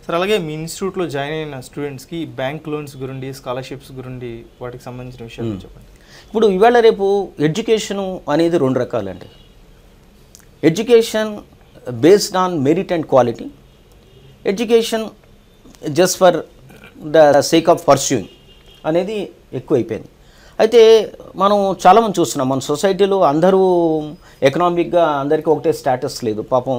Sir అలాగే మీ ఇన్స్టిట్యూట్లో join అయిన స్టూడెంట్స్కి బ్యాంక్ లోన్స్ గురించి స్కాలర్షిప్స్ గురించి వాటికి సంబంధించిన విషయాలు చెప్పండి. ఇప్పుడు ఇవాళ రేపు ఎడ్యుకేషను అనేది రెండు రకాలండి. Education based on merit and quality, education just for the sake of pursuing అనేది ఎక్కువైపోయింది. అయితే మనం చాలామంది చూస్తున్నాం మన సొసైటీలో అందరూ ఎకనామిక్గా అందరికీ ఒకటే స్టేటస్ లేదు. పాపం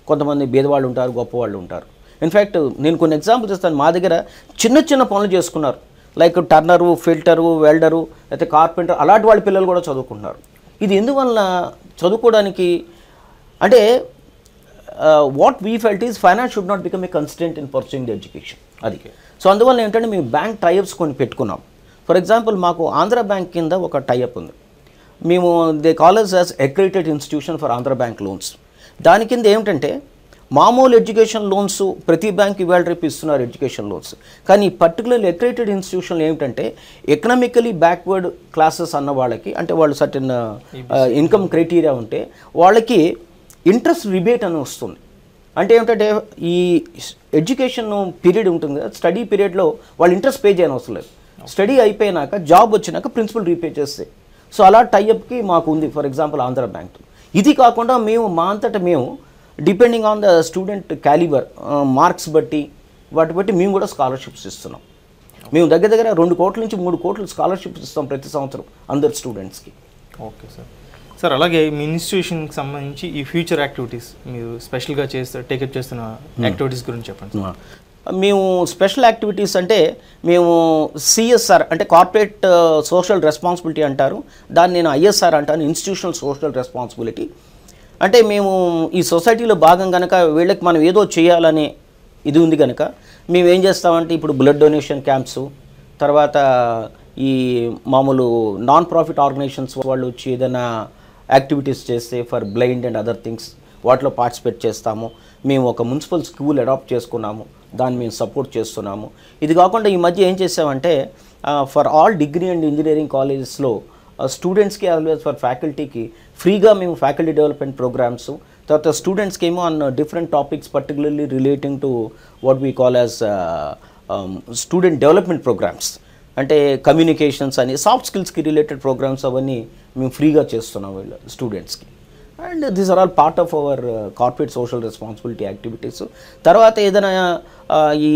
కొంతమంది పేదవాళ్ళు ఉంటారు, గొప్పవాళ్ళు ఉంటారు. ఇన్ఫ్యాక్ట్ నేను కొన్ని ఎగ్జాంపుల్స్ ఇస్తాను. మా దగ్గర చిన్న చిన్న పనులు చేసుకున్నారు, లైక్ టర్నరు, ఫిల్టరు, వెల్డరు, అయితే కార్పెంటర్, అలాంటి వాళ్ళ పిల్లలు కూడా చదువుకుంటున్నారు. ఇది ఎందువల్ల చదువుకోవడానికి అంటే what we felt is finance should not become a constant in pursuing the education. అది సో అందువల్ల ఏంటంటే మేము బ్యాంక్ టైఅప్స్ కొన్ని పెట్టుకున్నాం. ఫర్ ఎగ్జాంపుల్ మాకు ఆంధ్ర బ్యాంక్ కింద ఒక టైఅప్ ఉంది. మేము they call us as accredited institution for Andhra bank loans. దాని కింద ఏమిటంటే మామూలు ఎడ్యుకేషన్ లోన్స్ ప్రతి బ్యాంక్ ఇవాళ రేపు ఇస్తున్నారు ఎడ్యుకేషన్ లోన్స్. కానీ పర్టికులర్లీ అక్రెడిటెడ్ ఇన్స్టిట్యూషన్లు ఏమిటంటే ఎకనామికలీ బ్యాక్వర్డ్ క్లాసెస్ అన్న వాళ్ళకి, అంటే వాళ్ళు సర్టెన్ ఇన్కమ్ క్రైటీరియా ఉంటే వాళ్ళకి ఇంట్రెస్ట్ రిబేట్ అని వస్తుంది. అంటే ఏమిటంటే ఈ ఎడ్యుకేషన్ పీరియడ్ ఉంటుంది కదా, స్టడీ పీరియడ్లో వాళ్ళు ఇంట్రెస్ట్ పే చేయని అవసరం లేదు. స్టడీ అయిపోయినాక జాబ్ వచ్చినాక ప్రిన్సిపల్ రీపే చేస్తే. సో అలా టైఅప్కి మాకు ఉంది ఫర్ ఎగ్జాంపుల్ ఆంధ్ర బ్యాంక్. ఇది కాకుండా మేము మా అంతటా మేము depending on the student calibre marks బట్టి వాటి బట్టి మేము కూడా స్కాలర్షిప్స్ ఇస్తున్నాం. మేము దగ్గర దగ్గర 2 కోట్ల నుంచి 3 కోట్ల స్కాలర్షిప్స్ ఇస్తాం ప్రతి సంవత్సరం అందరు స్టూడెంట్స్కి. Okay sir. సార్ అలాగే మీ ఇన్స్టిట్యూషన్కి సంబంధించి ఈ ఫ్యూచర్ యాక్టివిటీస్ మీరు స్పెషల్గా టేకప్ చేస్తున్న యాక్టివిటీస్ గురించి చెప్పండి. మేము స్పెషల్ యాక్టివిటీస్ అంటే మేము సిఎస్ఆర్ అంటే కార్పొరేట్ సోషల్ రెస్పాన్సిబిలిటీ అంటారు, దాన్ని నేను ఐఎస్ఆర్ అంటాను, ఇన్స్టిట్యూషనల్ సోషల్ రెస్పాన్సిబిలిటీ. అంటే మేము ఈ సొసైటీలో భాగం కనుక వీళ్ళకి మనం ఏదో చేయాలనే ఇది ఉంది కనుక మేము ఏం చేస్తామంటే ఇప్పుడు బ్లడ్ డొనేషన్ క్యాంప్స్, తర్వాత ఈ మామూలు నాన్ ప్రాఫిట్ ఆర్గనైజేషన్స్ వాళ్ళు వచ్చి ఏదైనా యాక్టివిటీస్ చేస్తే for blind and other things వాటిలో పార్టిసిపేట్ చేస్తాము. మేము ఒక మున్సిపల్ స్కూల్ అడాప్ట్ చేసుకున్నాము, దాన్ని మేము సపోర్ట్ చేస్తున్నాము. ఇది కాకుండా ఈ మధ్య ఏం చేసామంటే for all degree and engineering కాలేజెస్లో స్టూడెంట్స్కి ఆల్వేస్ ఫర్ ఫ్యాకల్టీకి ఫ్రీగా మేము ఫ్యాకల్టీ డెవలప్మెంట్ ప్రోగ్రామ్స్, తర్వాత స్టూడెంట్స్కి ఏమో on different topics particularly relating to what we call as student development programs, అంటే కమ్యూనికేషన్స్ అని సాఫ్ట్ స్కిల్స్కి రిలేటెడ్ ప్రోగ్రామ్స్ అవన్నీ మేము ఫ్రీగా చేస్తున్నాం వీళ్ళ స్టూడెంట్స్కి. And these are all part of our corporate social responsibility activities. తర్వాత ఏదైనా ఈ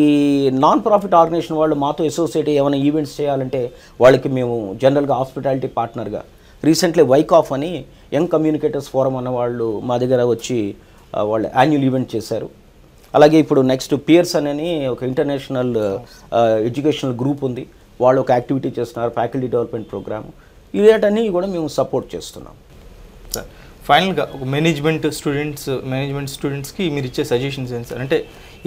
నాన్ ప్రాఫిట్ ఆర్గనైజేషన్ వాళ్ళు మాతో అసోసియేట్ ఏమైనా ఈవెంట్స్ చేయాలంటే వాళ్ళకి మేము జనరల్గా హాస్పిటాలిటీ పార్ట్నర్గా రీసెంట్లీ వైకాఫ్ అని యంగ్ కమ్యూనికేటర్స్ ఫోరం అన్న వాళ్ళు మా దగ్గర వచ్చి వాళ్ళు యాన్యువల్ ఈవెంట్ చేశారు. అలాగే ఇప్పుడు నెక్స్ట్ పియర్సన్ అని ఒక ఇంటర్నేషనల్ ఎడ్యుకేషనల్ గ్రూప్ ఉంది, వాళ్ళు ఒక యాక్టివిటీ చేస్తున్నారు ఫ్యాకల్టీ డెవలప్మెంట్ ప్రోగ్రామ్. ఇవేటన్నీ కూడా మేము సపోర్ట్ చేస్తున్నాం. సార్ ఫైనల్గా ఒక మేనేజ్మెంట్ స్టూడెంట్స్కి మీరు ఇచ్చే సజెషన్స్ ఏంటి సార్? అంటే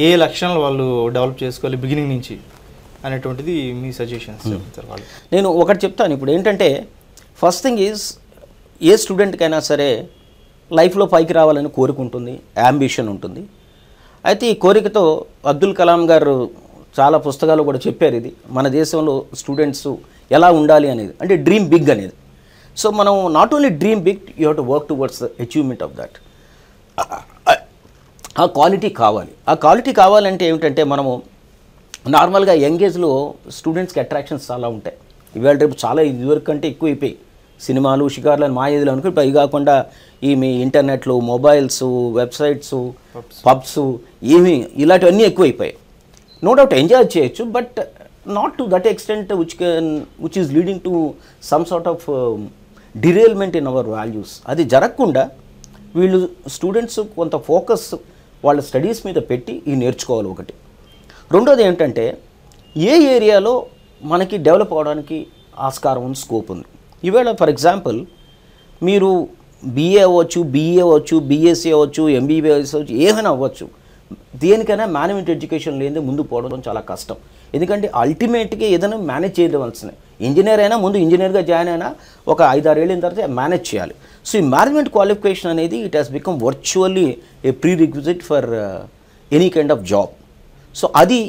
ఏ లక్షణాలు వాళ్ళు డెవలప్ చేసుకోవాలి బిగినింగ్ నుంచి అనేటువంటిది మీ సజెషన్స్ సార్ వాళ్ళు. నేను ఒకటి చెప్తాను. ఇప్పుడు ఏంటంటే ఫస్ట్ థింగ్ ఈజ్ ఏ స్టూడెంట్కైనా సరే లైఫ్లో పైకి రావాలని కోరుకుంటుంది, యాంబిషన్ ఉంటుంది. అయితే ఈ కోరికతో అబ్దుల్ కలాం గారు చాలా పుస్తకాలు కూడా చెప్పారు, ఇది మన దేశంలో స్టూడెంట్స్ ఎలా ఉండాలి అనేది, అంటే డ్రీమ్ బిగ్ అనేది. సో మనం not only dream big, you have to work towards the achievement of that. ఆ క్వాలిటీ కావాలి. ఆ క్వాలిటీ కావాలంటే ఏమిటంటే మనము నార్మల్గా యంగ్ ఏజ్లో స్టూడెంట్స్కి అట్రాక్షన్స్ చాలా ఉంటాయి. ఇవాళ రేపు చాలా ఇదివరకు కంటే ఎక్కువ అయిపోయి సినిమాలు షికార్లు అని మా ఏజ్లో అనుకో. ఇప్పుడు అవి కాకుండా ఈ మీ ఇంటర్నెట్లు, మొబైల్స్, వెబ్సైట్స్, పబ్స్, ఏమి ఇలాంటివన్నీ ఎక్కువైపోయాయి. నో డౌట్ ఎంజాయ్ చేయొచ్చు, but not to that extent which is leading to some sort of derailment in our values. అది జరగకుండా వీళ్ళు స్టూడెంట్స్ కొంత ఫోకస్ వాళ్ళ స్టడీస్ మీద పెట్టి ఇవి నేర్చుకోవాలి ఒకటి. రెండోది ఏంటంటే ఏ ఏరియాలో మనకి డెవలప్ అవడానికి ఆస్కారం ఉంది, స్కోప్ ఉంది. ఈవేళ ఫర్ ఎగ్జాంపుల్ మీరు బీఏ అవ్వచ్చు, బీఏ అవ్వచ్చు, బీఎస్సీ అవ్వచ్చు, ఎంబీబీఎస్ అవ్వచ్చు, ఏమైనా అవ్వచ్చు. దేనికైనా మేనేజ్మెంట్ ఎడ్యుకేషన్ లేనిదే ముందు పోవడం చాలా కష్టం. ఎందుకంటే అల్టిమేట్గా ఏదైనా మేనేజ్ చేయవలసినవి. ఇంజనీర్ అయినా ముందు ఇంజనీర్గా జాయిన్ అయినా ఒక 5-6 ఏళ్ళ తర్వాత మేనేజ్ చేయాలి. సో ఈ మేనేజ్మెంట్ క్వాలిఫికేషన్ అనేది it has become virtually a prerequisite for any kind of job. So అది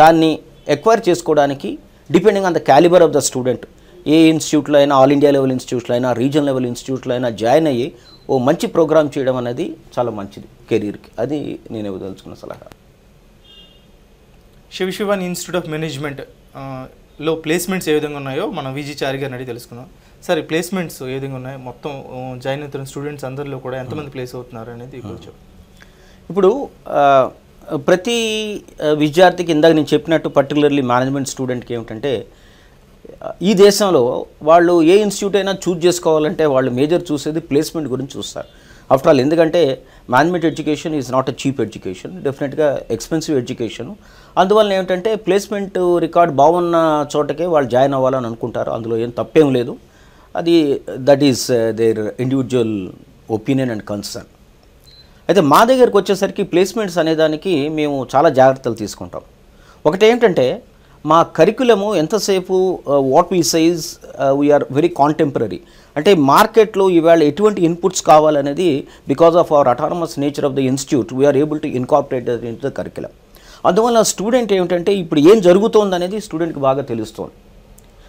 దాన్ని ఎక్వైర్ చేసుకోవడానికి depending on the calibre of the student ఏ ఇన్స్టిట్యూట్లో అయినా, ఆల్ ఇండియా లెవెల్ ఇన్స్టిట్యూట్లో అయినా, రీజనల్ లెవెల్ ఇన్స్టిట్యూట్లో అయినా జాయిన్ అయ్యి ఓ మంచి ప్రోగ్రామ్ చేయడం అనేది చాలా మంచిది కెరీర్కి. అది నేను ఇవ్వదలుచుకున్న సలహా. శివశివాని ఇన్స్టిట్యూట్ ఆఫ్ మేనేజ్మెంట్ లో ప్లేస్మెంట్స్ ఏ విధంగా ఉన్నాయో మనం విజి చారి గారిని అడిగి తెలుసుకుందాం. సార్ ఈ ప్లేస్మెంట్స్ ఏ విధంగా ఉన్నాయి, మొత్తం జాయిన్ అవుతున్న స్టూడెంట్స్ అందరిలో కూడా ఎంతమంది ప్లేస్ అవుతున్నారు అనేది కొంచెం. ఇప్పుడు ప్రతి విద్యార్థికి ఇందాక నేను చెప్పినట్టు పర్టికులర్లీ మేనేజ్మెంట్ స్టూడెంట్కి ఏమిటంటే ఈ దేశంలో వాళ్ళు ఏ ఇన్స్టిట్యూట్ అయినా చూజ్ చేసుకోవాలంటే వాళ్ళు మేజర్ చూసేది ప్లేస్మెంట్ గురించి చూస్తారు. ఆఫ్టర్ ఆల్ ఎందుకంటే management education is not a cheap education, డెఫినెట్గా ఎక్స్పెన్సివ్ ఎడ్యుకేషన్. అందువల్ల ఏమిటంటే ప్లేస్మెంట్ రికార్డ్ బాగున్న చోటకే వాళ్ళు జాయిన్ అవ్వాలని అనుకుంటారు. అందులో ఏం తప్పేం లేదు. అది that is there individual opinion and concern. అయితే మా దగ్గరికి వచ్చేసరికి ప్లేస్మెంట్స్ అనేదానికి మేము చాలా జాగ్రత్తలు తీసుకుంటాం. ఒకటి ఏంటంటే మా కరికులము ఎంతసేపు what we size we are very contemporary. అంటే మార్కెట్లో ఇవాళ ఎటువంటి ఇన్పుట్స్ కావాలనేది because of our autonomous nature of the institute we are able to incorporate in the curriculum. అందువల్ల స్టూడెంట్ ఏమిటంటే ఇప్పుడు ఏం జరుగుతోంది అనేది స్టూడెంట్కి బాగా తెలుస్తుంది.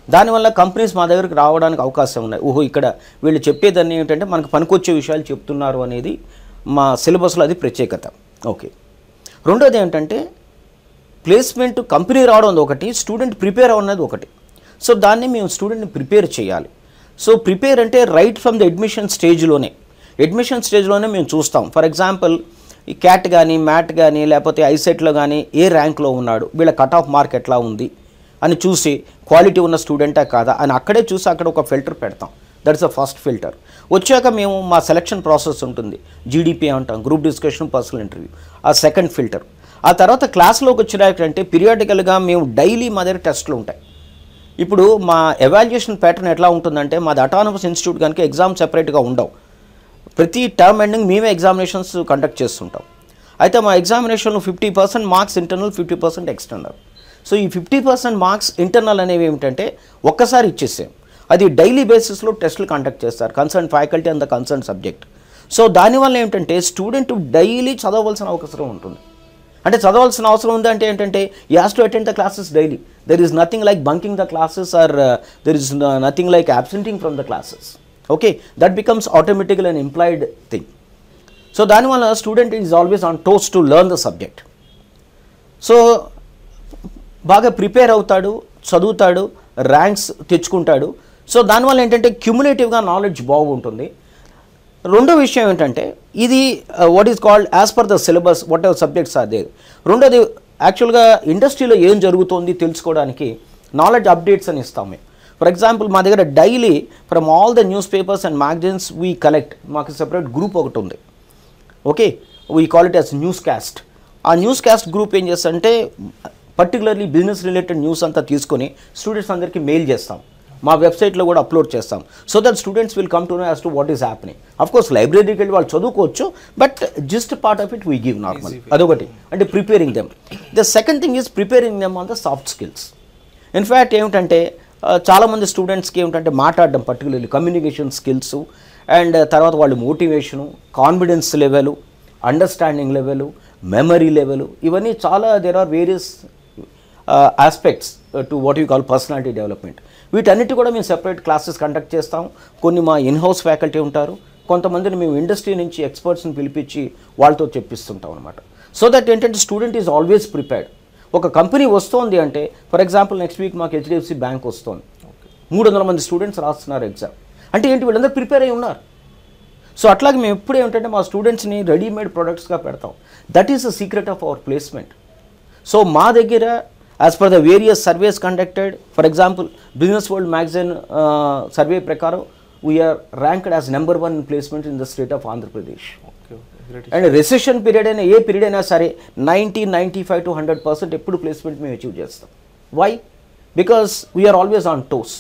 దానివల్ల కంపెనీస్ మా దగ్గరికి రావడానికి అవకాశం ఉన్నాయి. ఓహో ఇక్కడ వీళ్ళు చెప్పేదాన్ని ఏమిటంటే మనకు పనికొచ్చే విషయాలు చెప్తున్నారు అనేది మా సిలబస్లో అది ప్రత్యేకత. ఓకే, రెండోది ఏంటంటే ప్లేస్మెంట్ కంపెనీ రావడం ఒకటి, స్టూడెంట్ ప్రిపేర్ అవ్వడం ఒకటి. సో దాన్ని మేము స్టూడెంట్ని ప్రిపేర్ చేయాలి. సో ప్రిపేర్ అంటే రైట్ ఫ్రమ్ ద అడ్మిషన్ స్టేజ్లోనే మేము చూస్తాం. ఫర్ ఎగ్జాంపుల్ ఈ క్యాట్ కానీ మ్యాట్ కానీ లేకపోతే ఐసెట్లో కానీ ఏ ర్యాంక్లో ఉన్నాడు, వీళ్ళ కట్ ఆఫ్ మార్క్ ఎట్లా ఉంది అని చూసి క్వాలిటీ ఉన్న స్టూడెంటా కాదా అని అక్కడే చూసి అక్కడ ఒక ఫిల్టర్ పెడతాం. That is the first filter. వచ్చాక మేము మా సెలక్షన్ ప్రాసెస్ ఉంటుంది, జీడిపి అంటాం, గ్రూప్ డిస్కషన్, పర్సనల్ ఇంటర్వ్యూ, ఆ సెకండ్ ఫిల్టర్. ఆ తర్వాత క్లాస్లోకి వచ్చినాకంటే పీరియాడికల్గా మేము డైలీ మా దగ్గర టెస్ట్లు ఉంటాయి. ఇప్పుడు మా ఎవాల్యుయేషన్ ప్యాటర్న్ ఎట్లా ఉంటుందంటే మాది అటానమస్ ఇన్స్టిట్యూట్ కనుక ఎగ్జామ్ సెపరేట్గా ఉండవు. ప్రతి టర్మ్ ఎండింగ్ మేమే ఎగ్జామినేషన్స్ కండక్ట్ చేస్తుంటాం. అయితే మా ఎగ్జామినేషన్లో 50% మార్క్స్ ఇంటర్నల్, 50% ఎక్స్టర్నల్. సో ఈ 50% మార్క్స్ ఇంటర్నల్ అనేవి ఏమిటంటే ఒక్కసారి ఇచ్చేసాం. అది డైలీ బేసిస్లో టెస్టులు కండక్ట్ చేస్తారు concern faculty and the concern subject. So దానివల్ల ఏమిటంటే స్టూడెంట్ డైలీ చదవవలసిన అవసరం ఉంటుంది. అంటే చదవాల్సిన అవసరం ఉంది అంటే ఏంటంటే you has to attend the classes daily. There is nothing like bunking the classes or there is nothing like absenting from the classes. Okay, that becomes automatical and implied thing. So దానివల్ల student is always on toes to learn the subject. So బాగా prepare అవుతాడు, చదువుతాడు, ranks తెచ్చుకుంటాడు. So దానివల్ల ఏంటంటే క్యుములేటివ్గా knowledge బాగుంటుంది. రెండో విషయం ఏంటంటే ఇది what is called as per the syllabus whatever subjects are there. రెండోది యాక్చువల్గా ఇండస్ట్రీలో ఏం జరుగుతోంది తెలుసుకోవడానికి నాలెడ్జ్ అప్డేట్స్ అని ఇస్తాం మేము. ఫర్ ఎగ్జాంపుల్ మా దగ్గర daily from all the news papers and magazines we collect. మాకు సెపరేట్ గ్రూప్ ఒకటి ఉంది. Okay, we call it as news caste. ఆ న్యూస్ క్యాస్ట్ గ్రూప్ ఏం చేస్తుంటే పర్టికులర్లీ బిజినెస్ రిలేటెడ్ న్యూస్ అంతా తీసుకొని స్టూడెంట్స్ అందరికీ మెయిల్ చేస్తాం. మా వెబ్సైట్లో కూడా అప్లోడ్ చేస్తాం. So that students will come to know as to what is happening. Of course లైబ్రరీకి వెళ్ళి వాళ్ళు చదువుకోవచ్చు, but just part of it we give normal. అదొకటి అంటే preparing them. The second thing is preparing them on the soft skills. In fact ఏమిటంటే చాలామంది స్టూడెంట్స్కి ఏమిటంటే మాట్లాడడం, పర్టికులర్లీ కమ్యూనికేషన్ స్కిల్స్ అండ్ తర్వాత వాళ్ళు motivation, confidence level, understanding level, memory level, ఇవన్నీ చాలా there are various aspects to what you call personality development. వీటన్నిటి కూడా మేము సెపరేట్ క్లాసెస్ కండక్ట్ చేస్తాం. కొన్ని మా ఇన్హౌస్ ఫ్యాకల్టీ ఉంటారు, కొంతమందిని మేము ఇండస్ట్రీ నుంచి ఎక్స్పర్ట్స్ని పిలిపించి వాళ్ళతో చెప్పిస్తుంటాం అనమాట. సో దట్ ఏంటంటే స్టూడెంట్ ఈజ్ ఆల్వేస్ ప్రిపేర్డ్. ఒక కంపెనీ వస్తోంది అంటే ఫర్ ఎగ్జాంపుల్ నెక్స్ట్ వీక్ మాకు HDFC బ్యాంక్ వస్తుంది, 300 మంది స్టూడెంట్స్ రాస్తున్నారు ఎగ్జామ్ అంటే ఏంటి, వీళ్ళందరూ ప్రిపేర్ అయి ఉన్నారు. సో అట్లాగే మేము ఎప్పుడు ఏమిటంటే మా స్టూడెంట్స్ని రెడీమేడ్ ప్రొడక్ట్స్గా పెడతాం. That is the secret of our placement. So మా దగ్గర as per the various surveys conducted, for example business world magazine survey ప్రకారం we are ranked as number 1 in placement in the state of Andhra Pradesh. And recession period అయినా ఏ period అయినా సరే 95 to 100% ఎప్పుడు placement మేము achieve చేస్తాం. Why? Because we are always on toes.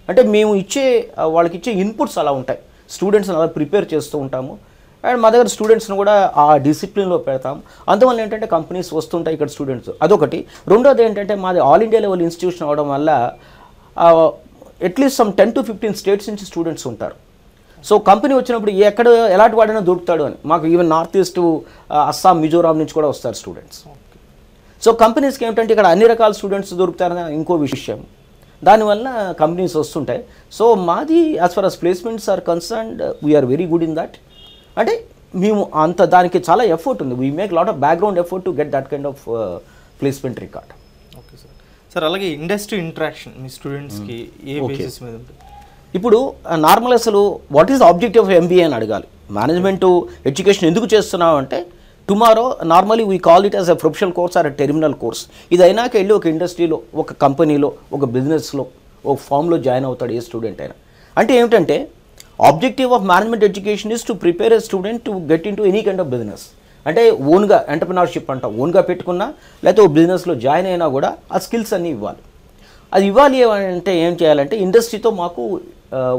అంటే మేము వాళ్ళకి ఇచ్చే ఇన్పుట్స్ అలా ఉంటాయి, స్టూడెంట్స్ని అలా ప్రిపేర్ చేస్తూ ఉంటాము. అండ్ మా దగ్గర స్టూడెంట్స్ని కూడా ఆ డిసిప్లిన్లో పెడతాం. అందువల్ల ఏంటంటే కంపెనీస్ వస్తుంటాయి ఇక్కడ స్టూడెంట్స్, అదొకటి. రెండోది ఏంటంటే మాది ఆల్ ఇండియా లెవెల్ ఇన్స్టిట్యూషన్ అవడం వల్ల అట్లీస్ట్ సమ్ 10 to 15 స్టేట్స్ నుంచి స్టూడెంట్స్ ఉంటారు. సో కంపెనీ వచ్చినప్పుడు ఎక్కడ ఎలాంటి వాడైనా దొరుకుతాడు అని, మాకు even north east, Assam, Mizoram నుంచి కూడా వస్తారు స్టూడెంట్స్. సో కంపెనీస్కి ఏమిటంటే ఇక్కడ అన్ని రకాల స్టూడెంట్స్ దొరుకుతారని ఇంకో విషయం, దానివల్ల కంపెనీస్ వస్తుంటాయి. సో మాది as far as placements are concerned we are very good in that. అంటే మేము అంత దానికి చాలా ఎఫర్ట్ ఉంది. We make lot of background effort to get that kind of placement record. Okay sir. Sir అలాగే ఇండస్ట్రీ ఇంటరాక్షన్ మీ స్టూడెంట్స్కి ఏ బేసిస్ మీద ఉంటుంది? ఇప్పుడు నార్మల్ అసలు what is objective of MBA అని అడగాలి. మేనేజ్మెంట్ ఎడ్యుకేషన్ ఎందుకు చేస్తున్నావు అంటే tomorrow normally we call it as a professional course or a terminal course. ఇది అయినాక వెళ్ళి ఒక ఇండస్ట్రీలో, ఒక కంపెనీలో, ఒక బిజినెస్లో, ఒక ఫామ్లో జాయిన్ అవుతాడు ఏ స్టూడెంట్ అయినా. అంటే ఏమిటంటే objective of management education is to prepare a student to get in to any kind of business. అంటే ఓన్గా ఎంటర్ప్రినర్షిప్ అంటాం, ఓన్గా పెట్టుకున్నా లేకపోతే ఒక బిజినెస్లో జాయిన్ అయినా కూడా ఆ స్కిల్స్ అన్నీ ఇవ్వాలి. అది ఇవ్వాలి అంటే ఏం చేయాలంటే ఇండస్ట్రీతో మాకు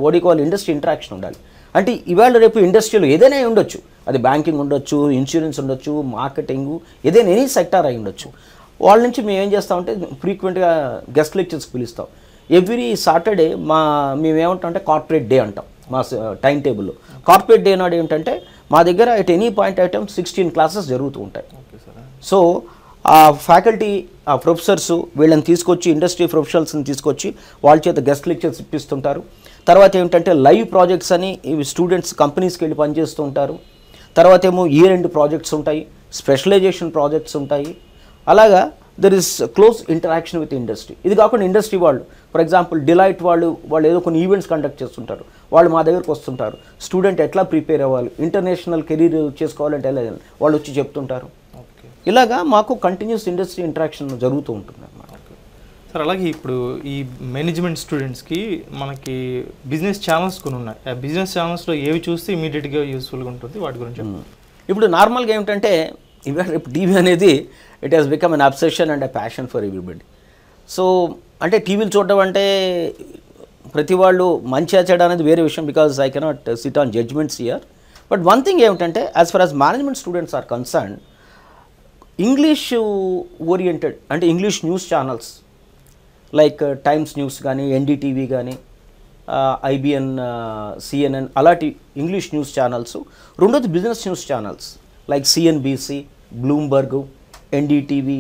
ఓడికోవాలి ఇండస్ట్రీ ఇంటరాక్షన్ ఉండాలి. అంటే ఇవాళ రేపు ఇండస్ట్రీలో ఏదైనా ఉండొచ్చు, అది బ్యాంకింగ్ ఉండొచ్చు, ఇన్సూరెన్స్ ఉండొచ్చు, మార్కెటింగ్, ఏదైనా ఎనీ సెక్టార్ అయి ఉండొచ్చు. వాళ్ళ నుంచి మేము ఏం చేస్తామంటే ఫ్రీక్వెంట్గా గెస్ట్ లెక్చర్స్కి పిలుస్తాం. ఎవ్రీ సాటర్డే మేము ఏమంటామంటే కార్పొరేట్ డే అంటాం మా టైం టేబుల్లో. కార్పొరేట్ డే నాడు ఏమిటంటే మా దగ్గర at any point item 16 classes జరుగుతూ ఉంటాయి. సో ఆ ఫ్యాకల్టీ, ఆ ప్రొఫెసర్స్ వీళ్ళని తీసుకొచ్చి, ఇండస్ట్రీ ప్రొఫెషనల్స్ని తీసుకొచ్చి వాళ్ళ చేత గెస్ట్ లెక్చర్స్ ఇప్పిస్తుంటారు. తర్వాత ఏమిటంటే లైవ్ ప్రాజెక్ట్స్ అని ఇవి స్టూడెంట్స్ కంపెనీస్కి వెళ్ళి పనిచేస్తూ ఉంటారు. తర్వాత ఏమో ఇయర్ ఎండ్ ప్రాజెక్ట్స్ ఉంటాయి, స్పెషలైజేషన్ ప్రాజెక్ట్స్ ఉంటాయి. అలాగా there is close interaction with industry. ఇది కాకుండా ఇండస్ట్రీ వాళ్ళు, ఫర్ ఎగ్జాంపుల్ డిలైట్ వాళ్ళు ఏదో కొన్ని ఈవెంట్స్ కండక్ట్ చేస్తుంటారు, వాళ్ళు మా దగ్గరకు వస్తుంటారు. స్టూడెంట్ ఎట్లా ప్రిపేర్ అవ్వాలి, ఇంటర్నేషనల్ కెరీర్ చేసుకోవాలంటే ఎలా వాళ్ళు వచ్చి చెప్తుంటారు. ఇలాగా మాకు కంటిన్యూస్ ఇండస్ట్రీ ఇంటరాక్షన్ జరుగుతూ ఉంటుంది అన్నమాట. సార్ అలాగే ఇప్పుడు ఈ మేనేజ్మెంట్ స్టూడెంట్స్కి మనకి బిజినెస్ ఛానల్స్ కొన్ని ఉన్నాయి. ఆ బిజినెస్ ఛానల్స్లో ఏవి చూస్తే ఇమీడియట్గా యూస్ఫుల్గా ఉంటుంది వాటి గురించి? ఇప్పుడు నార్మల్గా ఏమిటంటే ఇవాళ టీవీ అనేది it has become an obsession and a passion for everybody. So అంటే టీవీలు చూడడం అంటే ప్రతి వాళ్ళు మంచిగా చేయడం అనేది వేరే విషయం, because I cannot sit on judgements here. But one thing ఏమిటంటే as far as management students are concern, English oriented అంటే English news channels like Times News కానీ, ఎన్డీటీవీ కానీ, ఐబిఎన్, సిఎన్ఎన్ అలాంటి ఇంగ్లీష్ న్యూస్ ఛానల్స్. రెండోది business news channels like CNBC, Bloomberg, NDTV,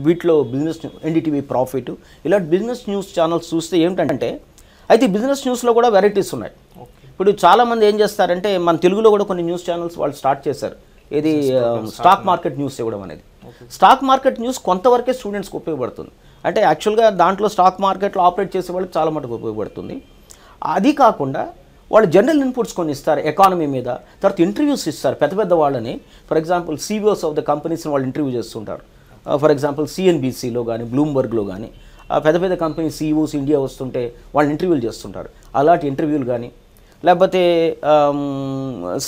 వీటిలో business NDTV profit, ఇలాంటి business news channels చూస్తే ఏమిటంటే అయితే బిజినెస్ న్యూస్లో కూడా వెరైటీస్ ఉన్నాయి. ఇప్పుడు చాలామంది ఏం చేస్తారంటే మన తెలుగులో కూడా కొన్ని న్యూస్ ఛానల్స్ వాళ్ళు స్టార్ట్ చేశారు. ఇది స్టాక్ మార్కెట్ న్యూస్ ఇవ్వడం అనేది. స్టాక్ మార్కెట్ న్యూస్ కొంతవరకే స్టూడెంట్స్కి ఉపయోగపడుతుంది. అంటే యాక్చువల్గా దాంట్లో స్టాక్ మార్కెట్లో ఆపరేట్ చేసే వాళ్ళకి చాలా మటుకు ఉపయోగపడుతుంది. అది కాకుండా వాళ్ళు జనరల్ ఇన్పుట్స్ కొన్ని ఇస్తారు ఎకానమీ మీద, తర్వాత ఇంటర్వ్యూస్ ఇస్తారు పెద్ద పెద్ద వాళ్ళని. For example CEOs of the కంపెనీస్ని వాళ్ళు ఇంటర్వ్యూ చేస్తుంటారు. ఫర్ ఎగ్జాంపుల్ సిఎన్బిసిలో కానీ, బ్లూంబర్గ్లో కానీ పెద్ద పెద్ద కంపెనీ సిఇఓస్ ఇండియా వస్తుంటే వాళ్ళు ఇంటర్వ్యూలు చేస్తుంటారు. అలాంటి ఇంటర్వ్యూలు కానీ, లేకపోతే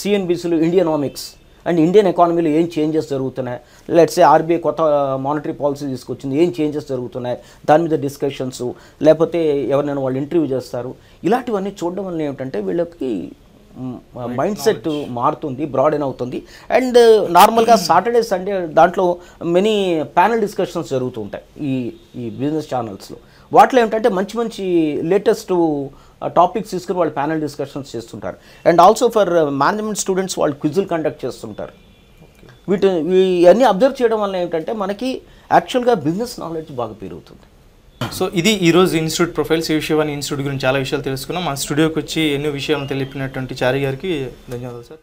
సిఎన్బిసిలో ఇండియనామిక్స్ అండ్ ఇండియన్ ఎకానమీలో ఏం చేంజెస్ జరుగుతున్నాయి, లెట్స్ సే ఆర్బీఐ కొత్త మానిటరీ పాలసీ తీసుకొచ్చింది, ఏం చేంజెస్ జరుగుతున్నాయి దాని మీద డిస్కషన్స్, లేకపోతే ఎవరినైనా వాళ్ళు ఇంటర్వ్యూ చేస్తారు. ఇలాంటివన్నీ చూడడం వల్ల ఏమిటంటే వీళ్ళకి మైండ్ సెట్ మారుతుంది, బ్రాడెన్ అవుతుంది. అండ్ నార్మల్గా సాటర్డే సండే దాంట్లో మెనీ ప్యానల్ డిస్కషన్స్ జరుగుతూ ఉంటాయి ఈ బిజినెస్ ఛానల్స్లో. వాటిలో ఏమిటంటే మంచి మంచి లేటెస్ట్ టాపిక్స్ తీసుకుని వాళ్ళు ప్యానల్ డిస్కషన్స్ చేస్తుంటారు. And also for management students వాళ్ళు క్విజులు కండక్ట్ చేస్తుంటారు. ఇవన్నీ అబ్జర్వ్ చేయడం వల్ల ఏంటంటే మనకి యాక్చువల్గా బిజినెస్ నాలెడ్జ్ బాగా పెరుగుతుంది. సో ఇది ఈరోజు ఇన్స్టిట్యూట్ ప్రొఫైల్స్ శివాని ఇన్స్టిట్యూట్ గురించి చాలా విషయాలు తెలుసుకున్నాం. మన స్టూడియోకి వచ్చి ఎన్నో విషయాలను తెలిపినటువంటి చారి గారికి ధన్యవాదాలు సార్.